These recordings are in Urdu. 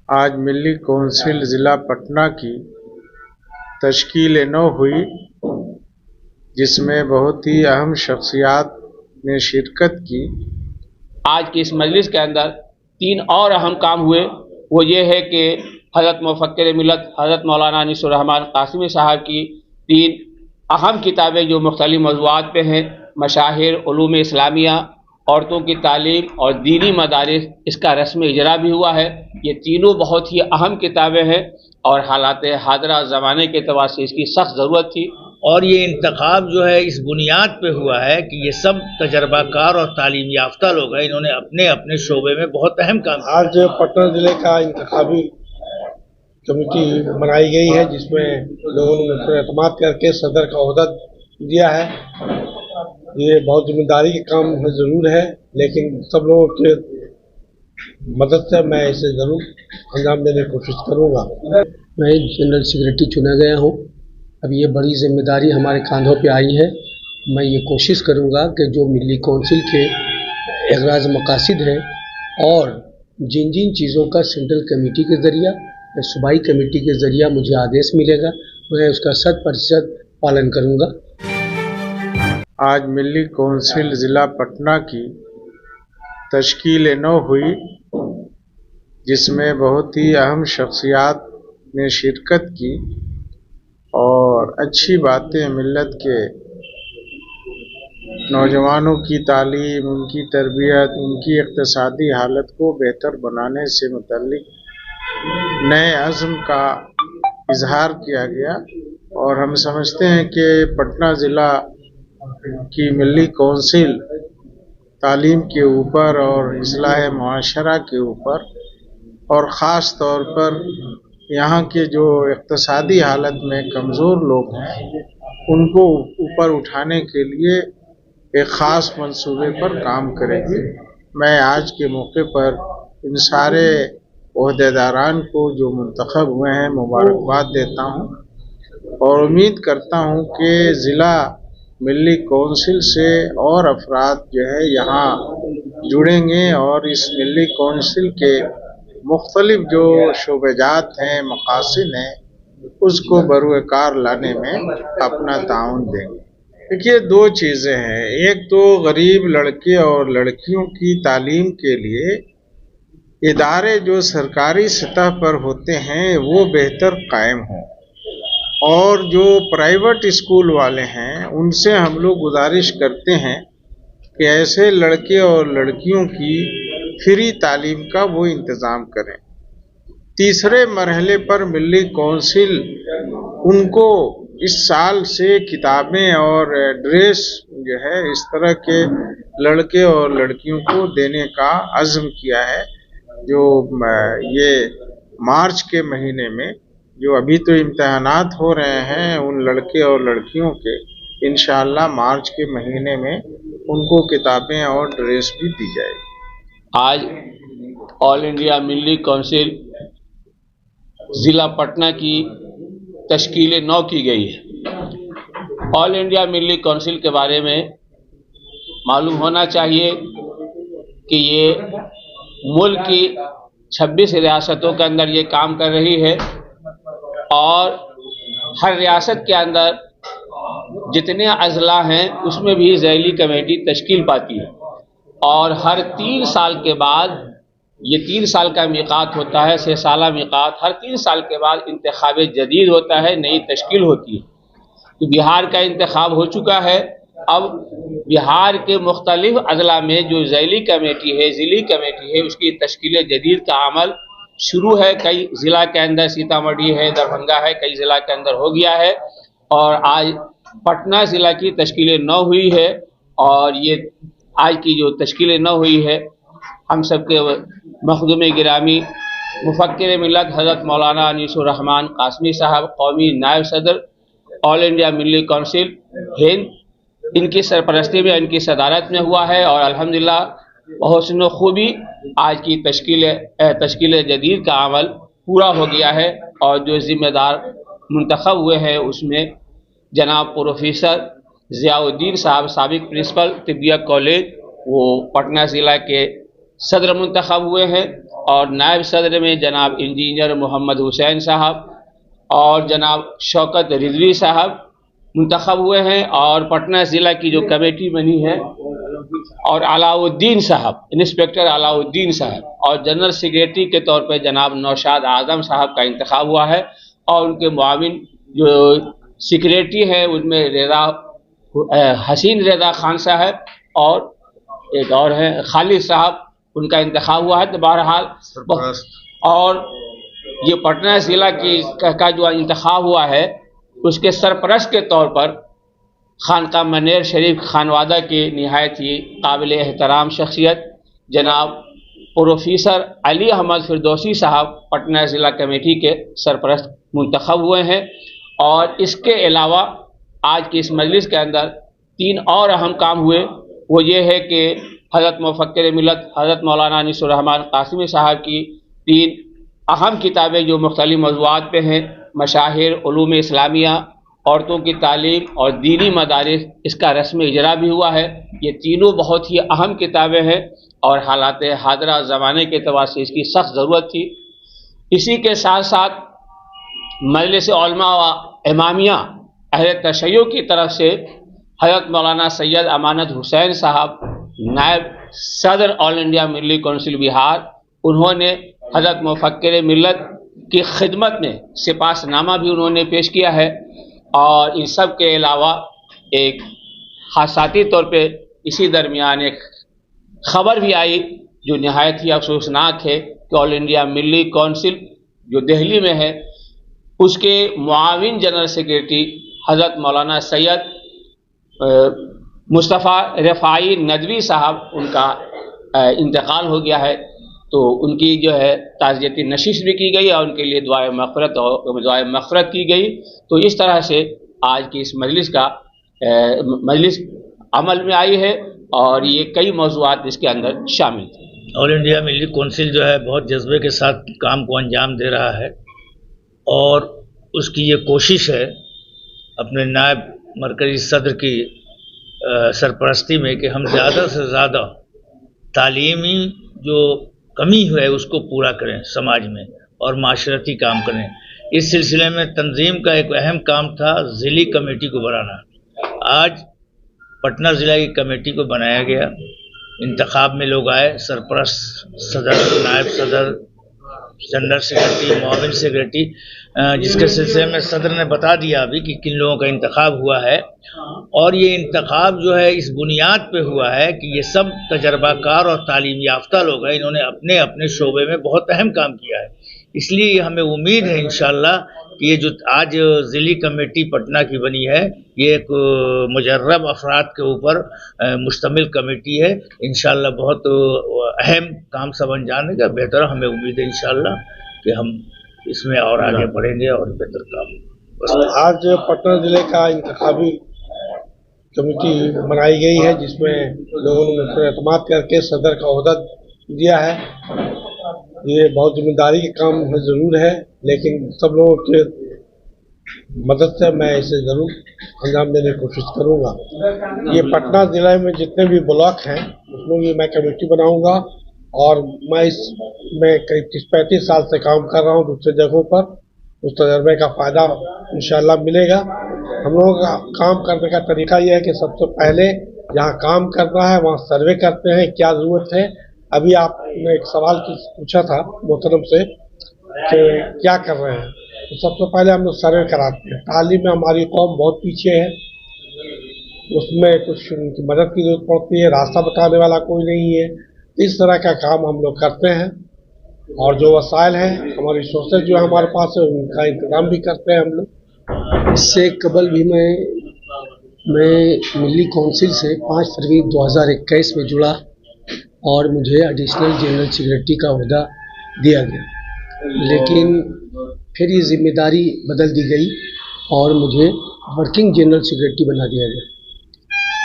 آج ملی کونسل ضلع پٹنہ کی تشکیل نو ہوئی، جس میں بہت ہی اہم شخصیات نے شرکت کی۔ آج کی اس مجلس کے اندر تین اور اہم کام ہوئے، وہ یہ ہے کہ حضرت مفکر ملت حضرت مولانا انیس الرحمن قاسمی صاحب کی تین اہم کتابیں جو مختلف موضوعات پہ ہیں، مشاہیر، علوم اسلامیہ، عورتوں کی تعلیم اور دینی مدارس، اس کا رسم اجرا بھی ہوا ہے۔ یہ تینوں بہت ہی اہم کتابیں ہیں اور حالات حاضرہ زمانے کے اعتبار سے اس کی سخت ضرورت تھی۔ اور یہ انتخاب جو ہے اس بنیاد پہ ہوا ہے کہ یہ سب تجربہ کار اور تعلیم یافتہ لوگ ہیں، انہوں نے اپنے اپنے شعبے میں بہت اہم کام کیا۔ آج پٹنہ ضلع کا انتخابی کمیٹی بنائی گئی ہے، جس میں لوگوں نے مجھ پر اعتماد کر کے صدر کا عہدہ دیا ہے۔ یہ بہت ذمہ داری کا کام ضرور ہے، لیکن سب لوگوں کے مدد سے میں اسے ضرور انجام دینے کی کوشش کروں گا۔ میں جنرل سیکرٹری چنا گیا ہوں۔ اب یہ بڑی ذمہ داری ہمارے کاندھوں پہ آئی ہے۔ میں یہ کوشش کروں گا کہ جو ملی کونسل کے اغراض مقاصد ہیں اور جن جن چیزوں کا سینٹرل کمیٹی کے ذریعہ یا صوبائی کمیٹی کے ذریعہ مجھے آدیش ملے گا، میں اس کا 100% پالن کروں گا۔ آج ملی کونسل ضلع پٹنہ کی تشکیل نو ہوئی، جس میں بہت ہی اہم شخصیات نے شرکت کی اور اچھی باتیں ملت کے نوجوانوں کی تعلیم، ان کی تربیت، ان کی اقتصادی حالت کو بہتر بنانے سے متعلق نئے عزم کا اظہار کیا گیا۔ اور ہم سمجھتے ہیں کہ پٹنہ ضلع کی ملی کونسل تعلیم کے اوپر اور اصلاح معاشرہ کے اوپر اور خاص طور پر یہاں کے جو اقتصادی حالت میں کمزور لوگ ہیں ان کو اوپر اٹھانے کے لیے ایک خاص منصوبے پر کام کرے گی۔ میں آج کے موقع پر ان سارے عہدیداران کو جو منتخب ہوئے ہیں مبارکباد دیتا ہوں اور امید کرتا ہوں کہ ضلع ملی کونسل سے اور افراد جو ہے یہاں جڑیں گے اور اس ملی کونسل کے مختلف جو شعبہ جات ہیں، مقاصد ہیں، اس کو بروئے کار لانے میں اپنا تعاون دیں گے۔ دیکھیے، دو چیزیں ہیں۔ ایک تو غریب لڑکے اور لڑکیوں کی تعلیم کے لیے ادارے جو سرکاری سطح پر ہوتے ہیں وہ بہتر قائم ہوں، اور جو پرائیویٹ اسکول والے ہیں ان سے ہم لوگ گزارش کرتے ہیں کہ ایسے لڑکے اور لڑکیوں کی فری تعلیم کا وہ انتظام کریں۔ تیسرے مرحلے پر ملی کونسل ان کو اس سال سے کتابیں اور ڈریس جو ہے اس طرح کے لڑکے اور لڑکیوں کو دینے کا عزم کیا ہے، جو یہ مارچ کے مہینے میں جو ابھی تو امتحانات ہو رہے ہیں ان لڑکے اور لڑکیوں کے، انشاءاللہ مارچ کے مہینے میں ان کو کتابیں اور ڈریس بھی دی جائے گی۔ آج آل انڈیا ملی کونسل ضلع پٹنہ کی تشکیل نو کی گئی ہے۔ آل انڈیا ملی کونسل کے بارے میں معلوم ہونا چاہیے کہ یہ ملک کی 26 ریاستوں کے اندر یہ کام کر رہی ہے، اور ہر ریاست کے اندر جتنے اضلاع ہیں اس میں بھی ذیلی کمیٹی تشکیل پاتی ہے، اور ہر 3 سال کے بعد، یہ 3 سال کا میقات ہوتا ہے، 6 سالہ میقات، ہر 3 سال کے بعد انتخاب جدید ہوتا ہے، نئی تشکیل ہوتی ہے۔ تو بہار کا انتخاب ہو چکا ہے۔ اب بہار کے مختلف اضلاع میں جو ذیلی کمیٹی ہے، ضلعی کمیٹی ہے، اس کی تشکیل جدید کا عمل شروع ہے۔ کئی ضلع کے اندر سیتامڑھی ہے، دربھنگہ ہے، کئی ضلع کے اندر ہو گیا ہے، اور آج پٹنہ ضلع کی تشکیل نو ہوئی ہے۔ اور یہ آج کی جو تشکیل نو ہوئی ہے، ہم سب کے مخدوم گرامی مفکر ملت حضرت مولانا انیس الرحمن قاسمی صاحب قومی نائب صدر آل انڈیا ملی کونسل ہند، ان کی سرپرستی میں، ان کی صدارت میں ہوا ہے، اور الحمدللہ بحسن خوبی آج کی تشکیل جدید کا عمل پورا ہو گیا ہے۔ اور جو ذمہ دار منتخب ہوئے ہیں اس میں جناب پروفیسر ضیاء الدین صاحب، سابق پرنسپل طبیہ کالج، وہ پٹنہ ضلع کے صدر منتخب ہوئے ہیں اور نائب صدر میں جناب انجینئر محمد حسین صاحب اور جناب شوکت رضوی صاحب منتخب ہوئے ہیں، اور پٹنہ ضلع کی جو کمیٹی بنی ہے اور علاء الدین صاحب، انسپکٹر علاء الدین صاحب، اور جنرل سیکریٹری کے طور پہ جناب نوشاد اعظم صاحب کا انتخاب ہوا ہے، اور ان کے معاون جو سیکریٹری ہیں ان میں حسین رضا خان صاحب اور ایک اور ہیں خالد صاحب، ان کا انتخاب ہوا ہے۔ تو بہرحال اور یہ پٹنہ ضلع کا جو انتخاب ہوا ہے اس کے سرپرست کے طور پر خانقاہ منیر شریف خانوادہ کے نہایت ہی قابل احترام شخصیت جناب پروفیسر علی احمد فردوسی صاحب پٹنہ ضلع کمیٹی کے سرپرست منتخب ہوئے ہیں۔ اور اس کے علاوہ آج کی اس مجلس کے اندر 3 اور اہم کام ہوئے، وہ یہ ہے کہ حضرت مفکر ملت حضرت مولانا انیس الرحمن قاسمی صاحب کی 3 اہم کتابیں جو مختلف موضوعات پہ ہیں، مشاہیر، علوم اسلامیہ، عورتوں کی تعلیم اور دینی مدارس، اس کا رسم اجرا بھی ہوا ہے۔ یہ تینوں بہت ہی اہم کتابیں ہیں اور حالات حاضرہ زمانے کے اعتبار سے اس کی سخت ضرورت تھی۔ اسی کے ساتھ ساتھ مجلس علماء و امامیہ اہل تشیع کی طرف سے حضرت مولانا سید امانت حسین صاحب نائب صدر آل انڈیا ملی کونسل بہار، انہوں نے حضرت مفکر ملت کی خدمت میں سپاس نامہ بھی انہوں نے پیش کیا ہے۔ اور ان سب کے علاوہ ایک حادثاتی طور پہ اسی درمیان ایک خبر بھی آئی جو نہایت ہی افسوسناک ہے کہ آل انڈیا ملی کونسل جو دہلی میں ہے اس کے معاون جنرل سیکریٹری حضرت مولانا سید مصطفیٰ رفاعی ندوی صاحب ان کا انتقال ہو گیا ہے، تو ان کی جو ہے تعزیتی نشست بھی کی گئی اور ان کے لیے دعائے مغفرت کی گئی۔ تو اس طرح سے آج کی اس مجلس عمل میں آئی ہے اور یہ کئی موضوعات اس کے اندر شامل تھے۔ آل انڈیا ملی کونسل جو ہے بہت جذبے کے ساتھ کام کو انجام دے رہا ہے، اور اس کی یہ کوشش ہے اپنے نائب مرکزی صدر کی سرپرستی میں کہ ہم زیادہ سے زیادہ تعلیمی جو کمی ہے اس کو پورا کریں سماج میں اور معاشرتی کام کریں۔ اس سلسلے میں تنظیم کا ایک اہم کام تھا ضلعی کمیٹی کو بنانا۔ آج پٹنہ ضلع کی کمیٹی کو بنایا گیا، انتخاب میں لوگ آئے، سرپرست، صدر، نائب صدر، جنرل سیکریٹری، معاون سیکریٹری، جس کے سلسلے میں صدر نے بتا دیا ابھی کہ کن لوگوں کا انتخاب ہوا ہے۔ اور یہ انتخاب جو ہے اس بنیاد پہ ہوا ہے کہ یہ سب تجربہ کار اور تعلیم یافتہ لوگ ہیں، انہوں نے اپنے اپنے شعبے میں بہت اہم کام کیا ہے۔ اس لیے ہمیں امید ہے انشاءاللہ کہ یہ جو آج ضلعی کمیٹی پٹنہ کی بنی ہے یہ ایک مجرب افراد کے اوپر مشتمل کمیٹی ہے، انشاءاللہ بہت اہم کام سب انجام کا بہتر ہمیں امید ہے انشاءاللہ کہ ہم اس میں اور آگے بڑھیں گے اور بہتر کام۔ آج پٹنہ ضلع کا انتخابی کمیٹی بنائی گئی ہے جس میں لوگوں نے مجھ پر اعتماد کر کے صدر کا عہدہ دیا ہے۔ یہ بہت ذمہ داری کا کام ضرور ہے، لیکن سب لوگوں کے مدد سے میں اسے ضرور انجام دینے کی کوشش کروں گا۔ یہ پٹنہ ضلع میں جتنے بھی بلاک ہیں اس میں بھی میں کمیٹی بناؤں گا، اور میں اس میں قریب 30-35 سال سے کام کر رہا ہوں دوسرے جگہوں پر، اس تجربے کا فائدہ انشاءاللہ ملے گا۔ ہم لوگوں کا کام کرنے کا طریقہ یہ ہے کہ سب سے پہلے جہاں کام کرنا ہے وہاں سروے کرتے ہیں کیا ضرورت ہے۔ ابھی آپ نے ایک سوال پوچھا تھا محترم سے کہ کیا کر رہے ہیں، تو سب سے پہلے ہم لوگ سروے کراتے ہیں۔ تعلیم میں ہماری قوم بہت پیچھے ہے، اس میں کچھ ان کی مدد کی ضرورت پڑتی ہے، راستہ بتانے والا کوئی نہیں ہے۔ اس طرح کا کام ہم لوگ کرتے ہیں، اور جو وسائل ہیں ہماری ریسورسز جو ہمارے پاس ہے ان کا انتظام بھی کرتے ہیں ہم لوگ۔ اس سے قبل بھی میں ملی کونسل سے 5 فروری 2021 میں جڑا اور مجھے ایڈیشنل جنرل سیکریٹری کا عہدہ دیا گیا، لیکن پھر یہ ذمہ داری بدل دی گئی اور مجھے ورکنگ جنرل سیکریٹری بنا دیا گیا،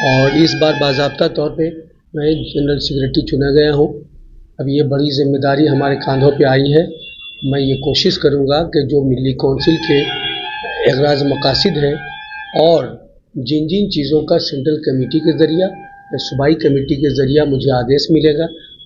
اور اس بار باضابطہ طور پہ میں جنرل سیکریٹری چنا گیا ہوں۔ اب یہ بڑی ذمہ داری ہمارے کاندھوں پہ آئی ہے۔ میں یہ کوشش کروں گا کہ جو ملی کونسل کے اغراض مقاصد ہیں اور جن چیزوں کا سینٹرل کمیٹی کے ذریعہ یا صوبائی کمیٹی کے ذریعہ مجھے آدیش ملے گا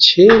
6